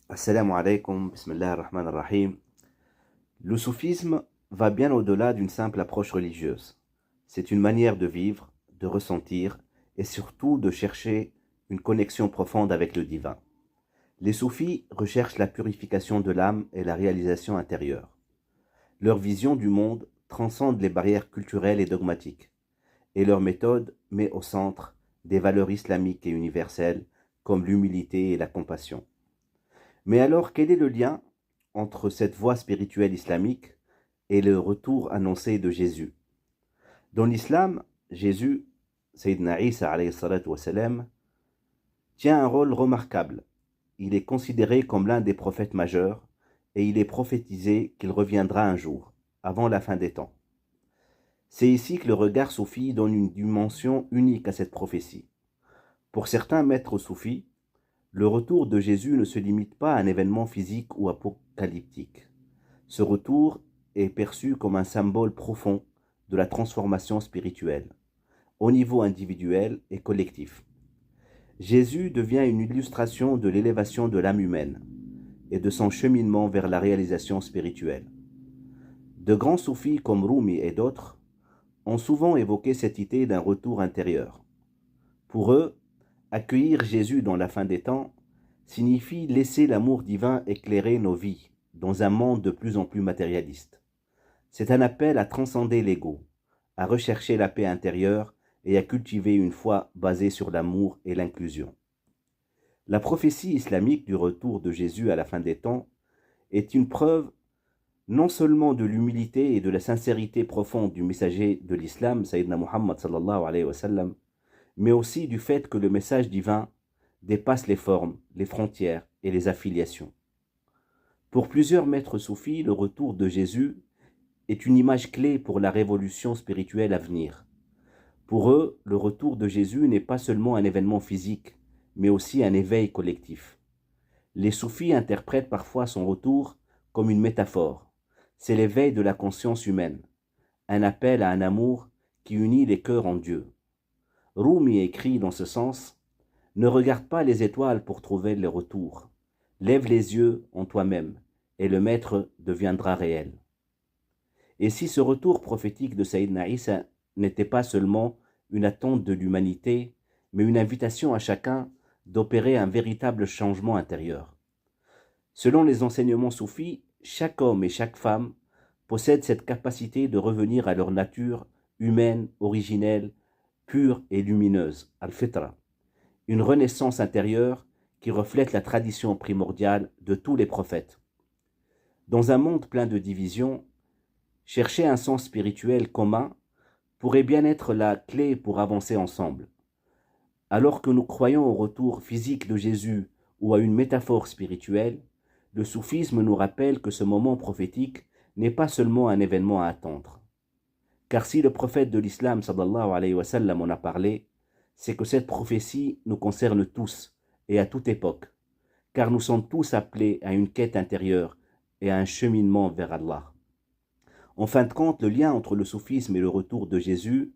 Assalamu alaikum, bismillah ar-Rahman ar-Rahim. Le soufisme va bien au-delà d'une simple approche religieuse. C'est une manière de vivre, de ressentir et surtout de chercher une connexion profonde avec le divin. Les soufis recherchent la purification de l'âme et la réalisation intérieure. Leur vision du monde transcende les barrières culturelles et dogmatiques, et leur méthode met au centre des valeurs islamiques et universelles comme l'humilité et la compassion. Mais alors, quel est le lien entre cette voie spirituelle islamique et le retour annoncé de Jésus? Dans l'islam, Jésus, Sayyidina Isa alayhi salatu wa salam, tient un rôle remarquable. Il est considéré comme l'un des prophètes majeurs et il est prophétisé qu'il reviendra un jour, avant la fin des temps. C'est ici que le regard soufi donne une dimension unique à cette prophétie. Pour certains maîtres soufis, le retour de Jésus ne se limite pas à un événement physique ou apocalyptique. Ce retour est perçu comme un symbole profond de la transformation spirituelle, au niveau individuel et collectif. Jésus devient une illustration de l'élévation de l'âme humaine et de son cheminement vers la réalisation spirituelle. De grands soufis comme Rumi et d'autres ont souvent évoqué cette idée d'un retour intérieur. Pour eux, accueillir Jésus dans la fin des temps signifie laisser l'amour divin éclairer nos vies dans un monde de plus en plus matérialiste. C'est un appel à transcender l'ego, à rechercher la paix intérieure et à cultiver une foi basée sur l'amour et l'inclusion. La prophétie islamique du retour de Jésus à la fin des temps est une preuve non seulement de l'humilité et de la sincérité profonde du messager de l'islam, Sayyidina Muhammad sallallahu alayhi wa sallam, mais aussi du fait que le message divin dépasse les formes, les frontières et les affiliations. Pour plusieurs maîtres soufis, le retour de Jésus est une image clé pour la révolution spirituelle à venir. Pour eux, le retour de Jésus n'est pas seulement un événement physique, mais aussi un éveil collectif. Les soufis interprètent parfois son retour comme une métaphore. C'est l'éveil de la conscience humaine, un appel à un amour qui unit les cœurs en Dieu. Rumi écrit dans ce sens: « Ne regarde pas les étoiles pour trouver le retour. Lève les yeux en toi-même, et le Maître deviendra réel. » Et si ce retour prophétique de Sayyidina Isa n'était pas seulement une attente de l'humanité, mais une invitation à chacun d'opérer un véritable changement intérieur. Selon les enseignements soufis, chaque homme et chaque femme possèdent cette capacité de revenir à leur nature humaine, originelle, pure et lumineuse, al-fitra, une renaissance intérieure qui reflète la tradition primordiale de tous les prophètes. Dans un monde plein de divisions, chercher un sens spirituel commun pourrait bien être la clé pour avancer ensemble. Alors que nous croyons au retour physique de Jésus ou à une métaphore spirituelle, le soufisme nous rappelle que ce moment prophétique n'est pas seulement un événement à attendre. Car si le prophète de l'islam sallallahu alayhi wa sallam en a parlé, c'est que cette prophétie nous concerne tous et à toute époque, car nous sommes tous appelés à une quête intérieure et à un cheminement vers Allah. En fin de compte, le lien entre le soufisme et le retour de Jésus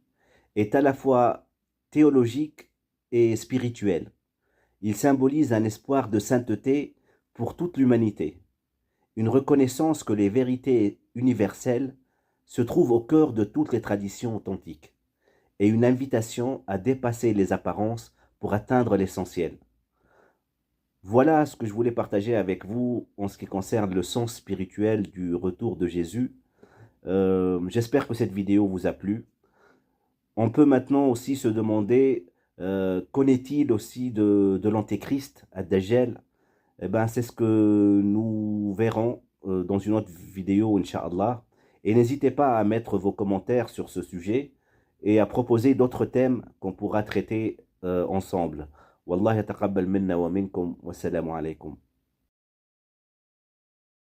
est à la fois théologique et spirituel. Il symbolise un espoir de sainteté pour toute l'humanité, une reconnaissance que les vérités universelles se trouvent au cœur de toutes les traditions authentiques, et une invitation à dépasser les apparences pour atteindre l'essentiel. Voilà ce que je voulais partager avec vous en ce qui concerne le sens spirituel du retour de Jésus. J'espère que cette vidéo vous a plu. On peut maintenant aussi se demander, qu'en est-il aussi de l'antéchrist, Ad-Dajjal? Eh ben, c'est ce que nous verrons dans une autre vidéo, Inch'Allah. Et n'hésitez pas à mettre vos commentaires sur ce sujet et à proposer d'autres thèmes qu'on pourra traiter ensemble. Wallah yataqabbal minna wa minkum. Wassalamu alaikum.